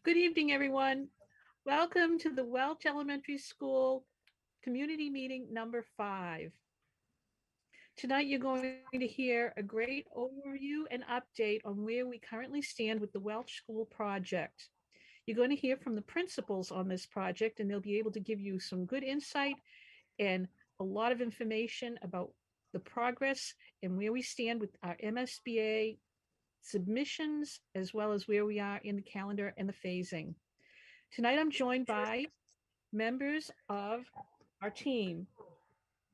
Good evening, everyone. Welcome to the Welch Elementary School Community Meeting number 5. Tonight, you're going to hear a great overview and update on where we currently stand with the Welch School project. You're going to hear from the principals on this project, and they'll be able to give you some good insight and a lot of information about the progress and where we stand with our MSBA submissions, as well as where we are in the calendar and the phasing. Tonight, I'm joined by members of our team.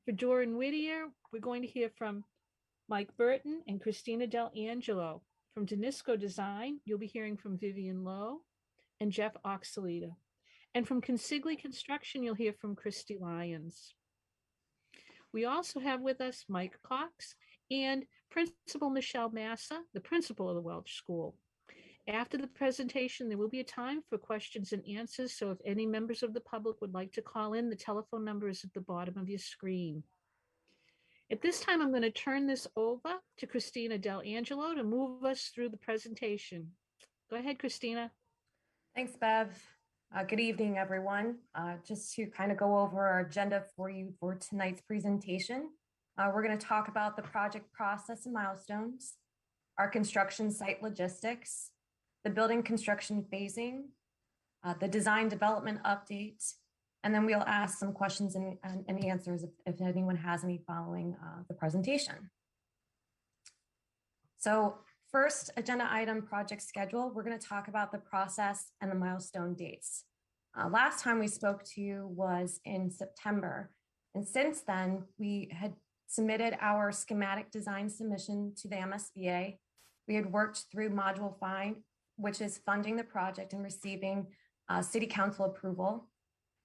For Doran Whittier, we're going to hear from Mike Burton and Christina Del Angelo. From Danisco Design, you'll be hearing from Vivian Lowe and Jeff Oxalita. And from Consigli Construction, you'll hear from Christy Lyons. We also have with us Mike Cox and Principal Michelle Massa, the principal of the Welch School. After the presentation, there will be a time for questions and answers. So if any members of the public would like to call in, the telephone number is at the bottom of your screen. At this time, I'm going to turn this over to Christina Del Angelo to move us through the presentation. Go ahead, Christina. Thanks, Bev. Good evening, everyone. Just to kind of go over our agenda for you for tonight's presentation, we're going to talk about the project process and milestones, our construction site logistics, the building construction phasing, the design development update, and then we'll ask some questions and answers if anyone has any following the presentation. So first, agenda item, project schedule. We're going to talk about the process and the milestone dates. Last time we spoke to you was in September. And since then, we had submitted our schematic design submission to the MSBA. We had worked through Module 5, which is funding the project and receiving City Council approval.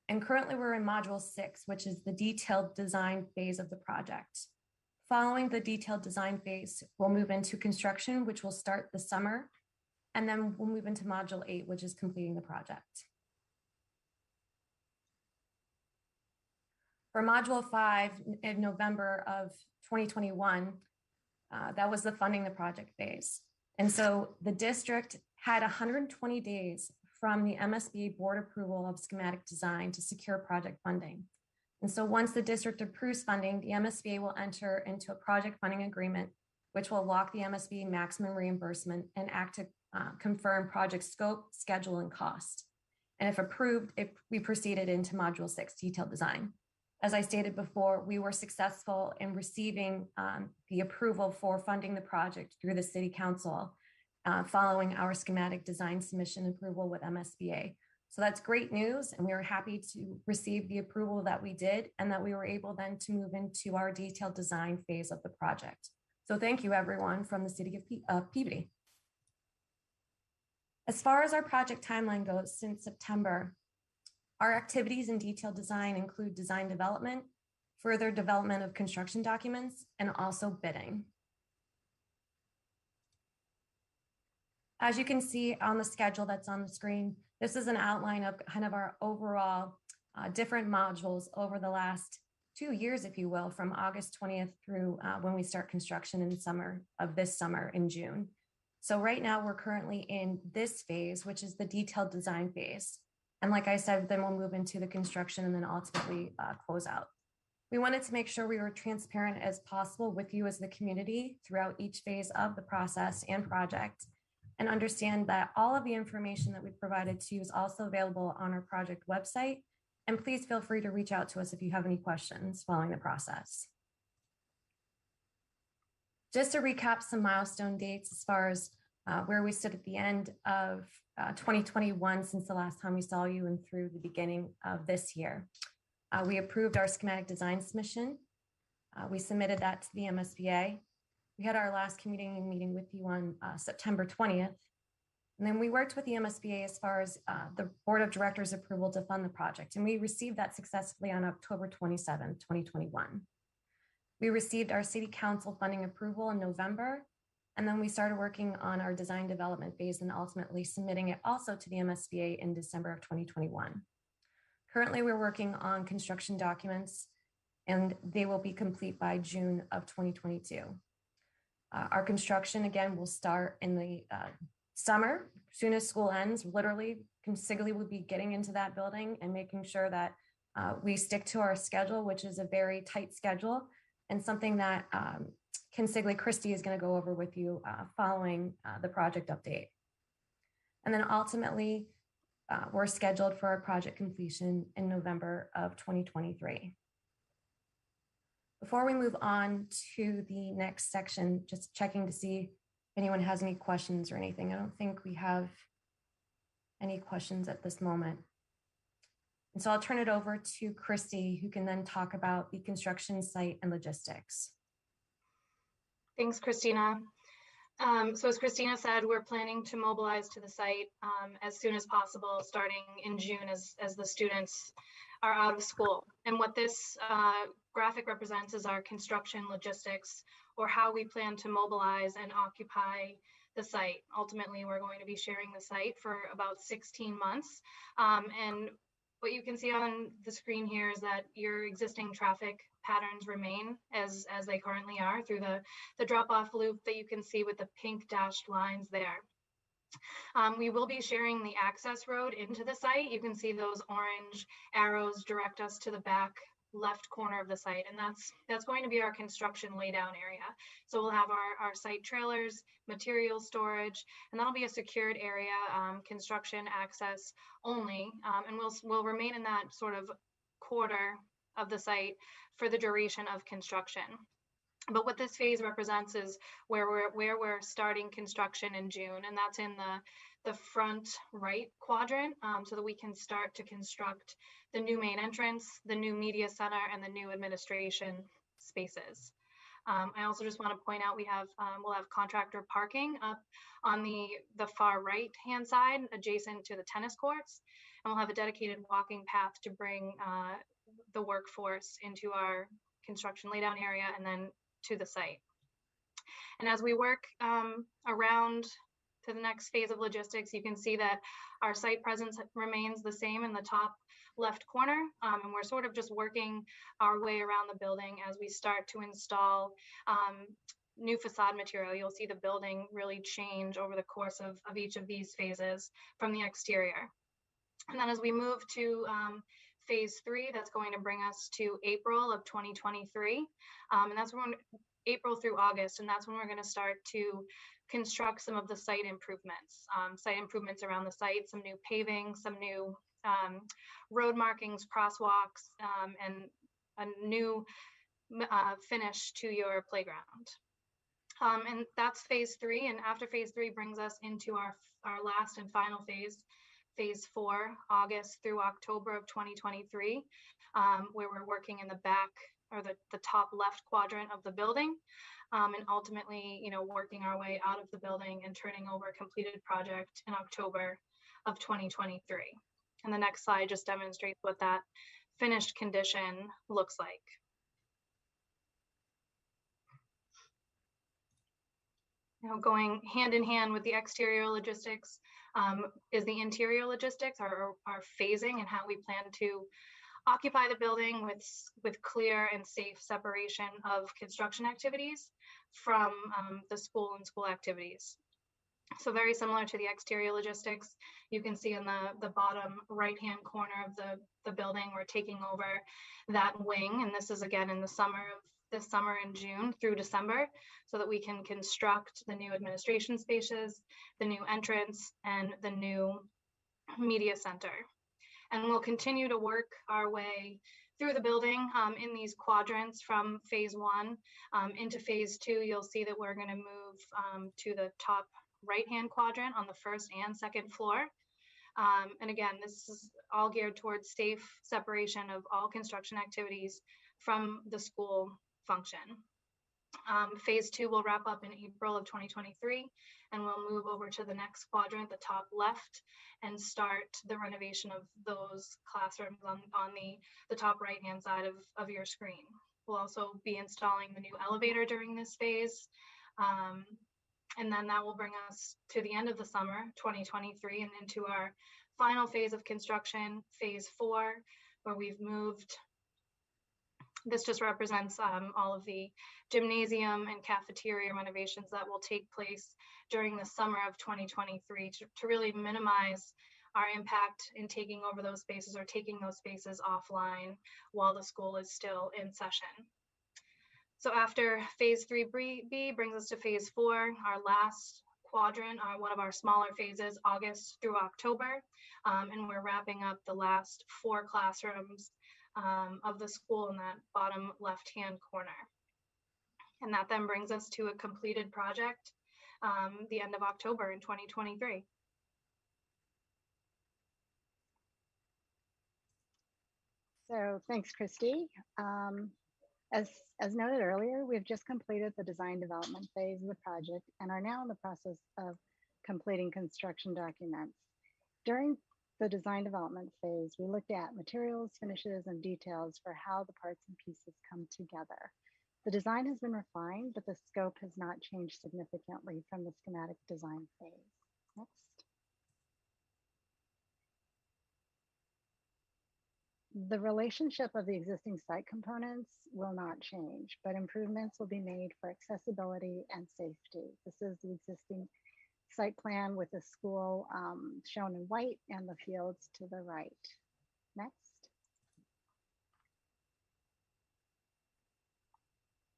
And currently we're in Module 6, which is the detailed design phase of the project. Following the detailed design phase, we'll move into construction, which will start this summer. And then we'll move into Module 8, which is completing the project. For Module 5 in November of 2021, that was the funding the project phase. And so the district had 120 days from the MSBA board approval of schematic design to secure project funding. And so once the district approves funding, the MSBA will enter into a project funding agreement, which will lock the MSBA maximum reimbursement and act to confirm project scope, schedule, and cost. And if approved, we proceeded into Module 6, detailed design. As I stated before, we were successful in receiving the approval for funding the project through the City Council following our schematic design submission approval with MSBA. So that's great news, and we were happy to receive the approval that we did and that we were able then to move into our detailed design phase of the project. So thank you, everyone, from the City of Peabody. As far as our project timeline goes, since September, our activities in detailed design include design development, further development of construction documents, and also bidding. As you can see on the schedule that's on the screen, this is an outline of kind of our overall different modules over the last 2 years, if you will, from August 20th through when we start construction in the summer of this summer in June. So right now we're currently in this phase, which is the detailed design phase. And like I said, then we'll move into the construction and then ultimately close out. We wanted to make sure we were transparent as possible with you as the community throughout each phase of the process and project, and understand that all of the information that we provided to you is also available on our project website. And please feel free to reach out to us if you have any questions following the process. Just to recap some milestone dates as far as where we stood at the end of 2021 since the last time we saw you and through the beginning of this year. We approved our schematic design submission. We submitted that to the MSBA. We had our last community meeting with you on September 20th. And then we worked with the MSBA as far as the board of directors approval to fund the project. And we received that successfully on October 27th, 2021. We received our city council funding approval in November. And then we started working on our design development phase and ultimately submitting it also to the MSBA in December of 2021. Currently, we're working on construction documents and they will be complete by June of 2022. Our construction, again, will start in the summer, soon as school ends, literally consiglially will be getting into that building and making sure that we stick to our schedule, which is a very tight schedule, and something that consigliere Christy is going to go over with you following the project update. And then ultimately, we're scheduled for our project completion in November of 2023. Before we move on to the next section, just checking to see if anyone has any questions or anything. I don't think we have any questions at this moment. And so I'll turn it over to Christy, who can then talk about the construction site and logistics. Thanks, Christina. So as Christina said, we're planning to mobilize to the site as soon as possible, starting in June as the students are out of school. And what this graphic represents is our construction logistics, or how we plan to mobilize and occupy the site. Ultimately, we're going to be sharing the site for about 16 months. And what you can see on the screen here is that your existing traffic patterns remain as they currently are through the drop-off loop that you can see with the pink dashed lines there. We will be sharing the access road into the site. You can see those orange arrows direct us to the back left corner of the site, and that's going to be our construction laydown area. So we'll have our site trailers, material storage, and that'll be a secured area, construction access only, and we'll remain in that sort of quarter of the site for the duration of construction. But what this phase represents is where we're starting construction in June, and that's in the front right quadrant, so that we can start to construct the new main entrance, the new media center, and the new administration spaces. I also just want to point out we'll have contractor parking up on the far right hand side adjacent to the tennis courts, and we'll have a dedicated walking path to bring the workforce into our construction laydown area and then to the site. And as we work around to the next phase of logistics, you can see that our site presence remains the same in the top left corner, and we're sort of just working our way around the building as we start to install new facade material. You'll see the building really change over the course of each of these phases from the exterior. And then as we move to phase 3, that's going to bring us to April of 2023, and that's when April through August, and that's when we're going to start to construct some of the site improvements around the site, some new paving, some new road markings, crosswalks, and a new finish to your playground. And that's phase 3, and after phase 3 brings us into our last and final phase, phase 4, August through October of 2023, where we're working in the back or the top left quadrant of the building, and ultimately, working our way out of the building and turning over a completed project in October of 2023. And the next slide just demonstrates what that finished condition looks like. Now, going hand in hand with the exterior logistics is the interior logistics, our phasing and how we plan to occupy the building with clear and safe separation of construction activities from the school and school activities. So very similar to the exterior logistics, you can see in the bottom right-hand corner of the building, we're taking over that wing, and this is again in this summer in June through December, so that we can construct the new administration spaces, the new entrance, and the new media center. And we'll continue to work our way through the building in these quadrants from phase 1 into phase 2. You'll see that we're going to move to the top right-hand quadrant on the first and second floor. And again, this is all geared towards safe separation of all construction activities from the school function. Phase 2 will wrap up in April of 2023, and we'll move over to the next quadrant, the top left, and start the renovation of those classrooms on the top right-hand side of your screen. We'll also be installing the new elevator during this phase. And then that will bring us to the end of the summer, 2023, and into our final phase of construction, phase 4, where we've moved This just represents all of the gymnasium and cafeteria renovations that will take place during the summer of 2023 to really minimize our impact in taking over those spaces or taking those spaces offline while the school is still in session. So after phase 3B brings us to phase 4, our last quadrant, one of our smaller phases, August through October, and we're wrapping up the last 4 classrooms of the school in that bottom left-hand corner. And that then brings us to a completed project the end of October in 2023. So thanks, Christy. As noted earlier, we've just completed the design development phase of the project and are now in the process of completing construction documents. During the design development phase, we looked at materials, finishes, and details for how the parts and pieces come together. The design has been refined, but the scope has not changed significantly from the schematic design phase. Next. The relationship of the existing site components will not change, but improvements will be made for accessibility and safety. This is the existing site plan with the school shown in white and the fields to the right. Next.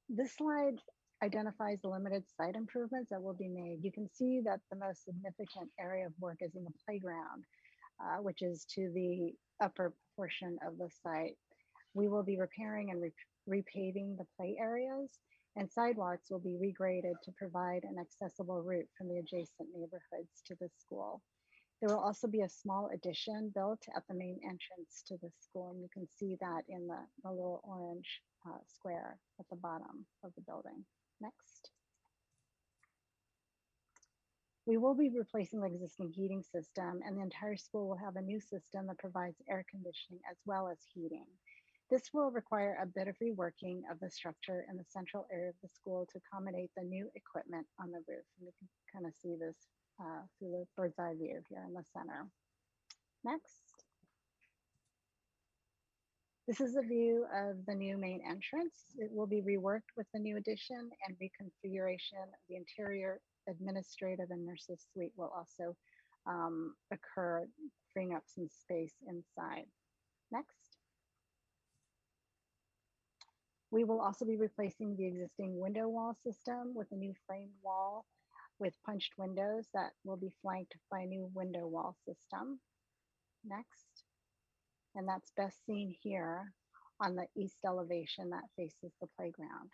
This slide identifies the limited site improvements that will be made. You can see that the most significant area of work is in the playground, which is to the upper portion of the site. We will be repairing and repaving the play areas, and sidewalks will be regraded to provide an accessible route from the adjacent neighborhoods to the school. There will also be a small addition built at the main entrance to the school, and you can see that in the little orange square at the bottom of the building. Next. We will be replacing the existing heating system, and the entire school will have a new system that provides air conditioning as well as heating. This will require a bit of reworking of the structure in the central area of the school to accommodate the new equipment on the roof. And we can kind of see this through the bird's eye view here in the center. Next. This is a view of the new main entrance. It will be reworked with the new addition, and reconfiguration of the interior administrative and nurses suite will also occur, freeing up some space inside. Next. We will also be replacing the existing window wall system with a new framed wall with punched windows that will be flanked by a new window wall system. Next. And that's best seen here on the east elevation that faces the playground.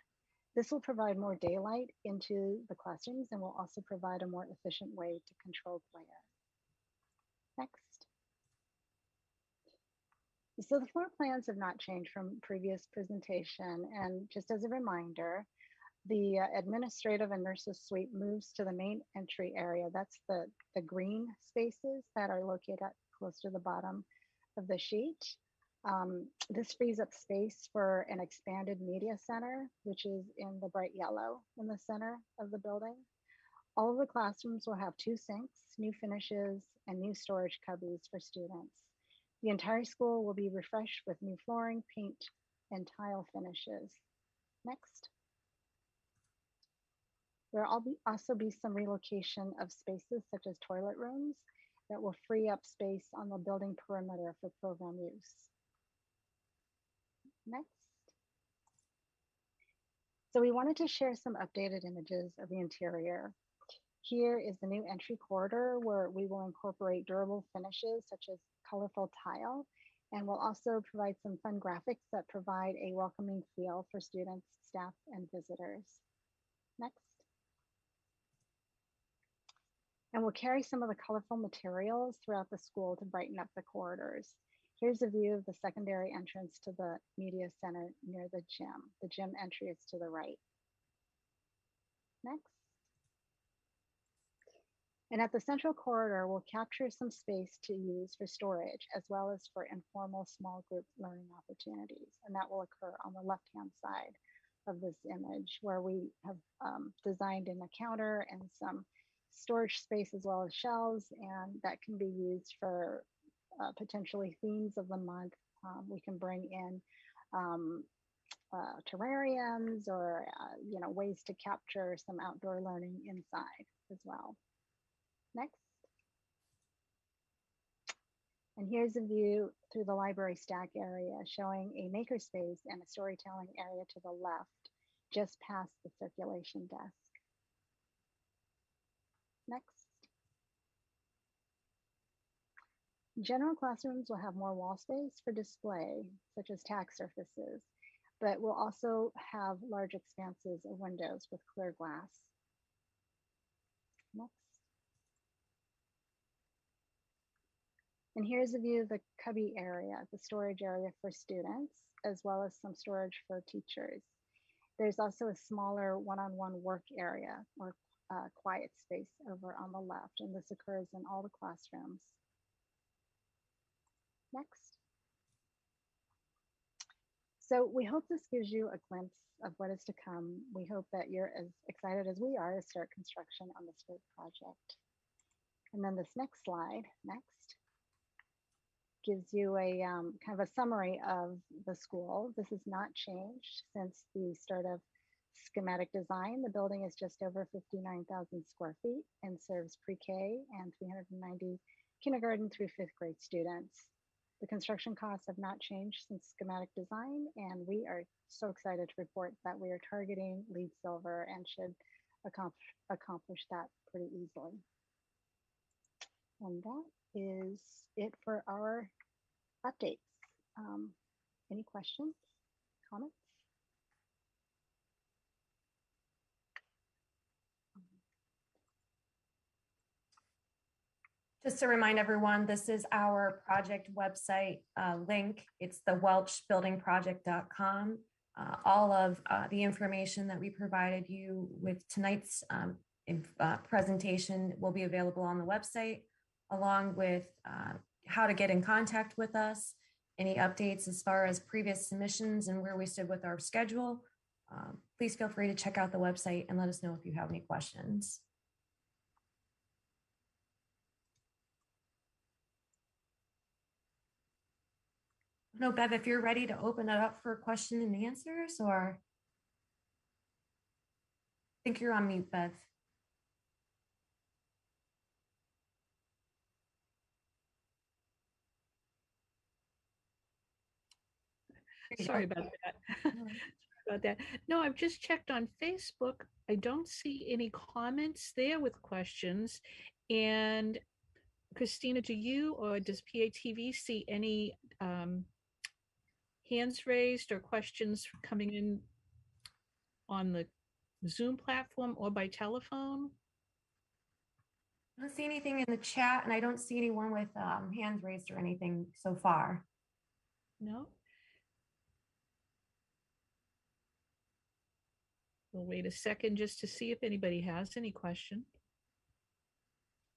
This will provide more daylight into the classrooms and will also provide a more efficient way to control glare. Next. So the floor plans have not changed from previous presentation. And just as a reminder, the administrative and nurses suite moves to the main entry area. That's the green spaces that are located close to the bottom of the sheet. This frees up space for an expanded media center, which is in the bright yellow in the center of the building. All of the classrooms will have 2 sinks, new finishes, and new storage cubbies for students. The entire school will be refreshed with new flooring, paint, and tile finishes. Next. There will also be some relocation of spaces such as toilet rooms that will free up space on the building perimeter for program use. Next. So we wanted to share some updated images of the interior. Here is the new entry corridor where we will incorporate durable finishes such as colorful tile, and we'll also provide some fun graphics that provide a welcoming feel for students, staff, and visitors. Next. And we'll carry some of the colorful materials throughout the school to brighten up the corridors. Here's a view of the secondary entrance to the media center near the gym. The gym entry is to the right. Next. And at the central corridor, we'll capture some space to use for storage as well as for informal small group learning opportunities. And that will occur on the left-hand side of this image where we have designed in a counter and some storage space as well as shelves, and that can be used for potentially themes of the month. We can bring in terrariums or ways to capture some outdoor learning inside as well. Next. And here's a view through the library stack area showing a makerspace and a storytelling area to the left, just past the circulation desk. Next. General classrooms will have more wall space for display, such as tack surfaces, but we'll also have large expanses of windows with clear glass. Next. And here's a view of the cubby area, the storage area for students, as well as some storage for teachers. There's also a smaller one-on-one work area or quiet space over on the left, and this occurs in all the classrooms. Next. So we hope this gives you a glimpse of what is to come. We hope that you're as excited as we are to start construction on this great project. And then this next slide, next, gives you a kind of a summary of the school. This has not changed since the start of schematic design. The building is just over 59,000 square feet and serves pre-K and 390 kindergarten through fifth grade students. The construction costs have not changed since schematic design, and we are so excited to report that we are targeting LEED Silver and should accomplish that pretty easily. And that is it for our updates. Any questions, comments? Just to remind everyone, this is our project website link. It's the welchbuildingproject.com. All of the information that we provided you with tonight's presentation will be available on the website, along with how to get in contact with us, any updates as far as previous submissions and where we stood with our schedule. Please feel free to check out the website and let us know if you have any questions. No, Bev, if you're ready to open it up for question and answers, or I think you're on mute, Bev. Sorry about that. About that. No, I've just checked on Facebook. I don't see any comments there with questions. And Christina, do you or does PATV see any hands raised or questions coming in on the Zoom platform or by telephone? I don't see anything in the chat, and I don't see anyone with hands raised or anything so far. No. We'll wait a second just to see if anybody has any question.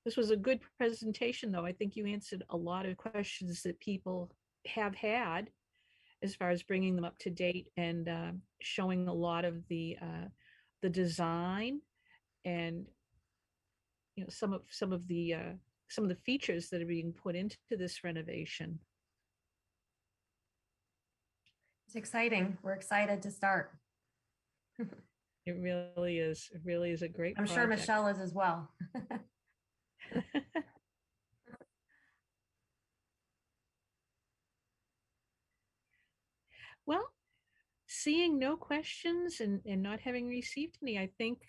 This was a good presentation, though. I think you answered a lot of questions that people have had as far as bringing them up to date and showing a lot of the design and some of the features that are being put into this renovation. It's exciting. We're excited to start. It really is. It really is a great I'm project. sure Michelle is as well. Well, seeing no questions and not having received any, I think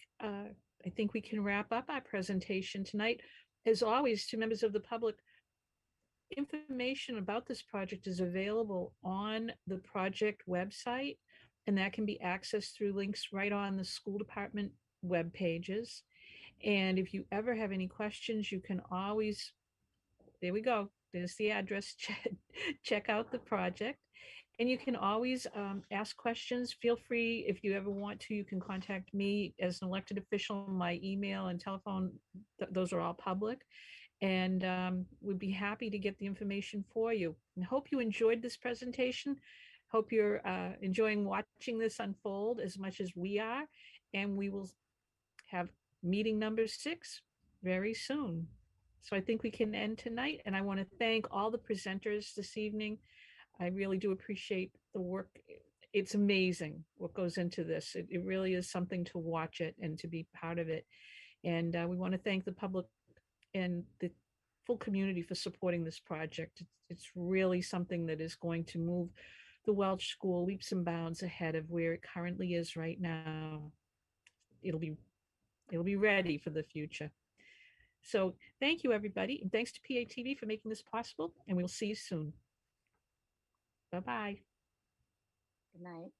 we can wrap up our presentation tonight. As always, to members of the public, information about this project is available on the project website, and that can be accessed through links right on the school department web pages. And if you ever have any questions, you can always, there we go, there's the address, check out the project. And you can always ask questions. Feel free, if you ever want to, you can contact me as an elected official. My email and telephone, those are all public. And we'd be happy to get the information for you. And hope you enjoyed this presentation. Hope you're enjoying watching this unfold as much as we are. And we will have meeting number 6 very soon. So I think we can end tonight. And I want to thank all the presenters this evening. I really do appreciate the work it's amazing what goes into this. It really is something to watch it and to be part of it. And we want to thank the public and the full community for supporting this project. It's really something that is going to move the Welch School leaps and bounds ahead of where it currently is right now. It'll be ready for the future. So thank you, everybody. And thanks to PATV for making this possible. And we'll see you soon. Bye-bye. Good night.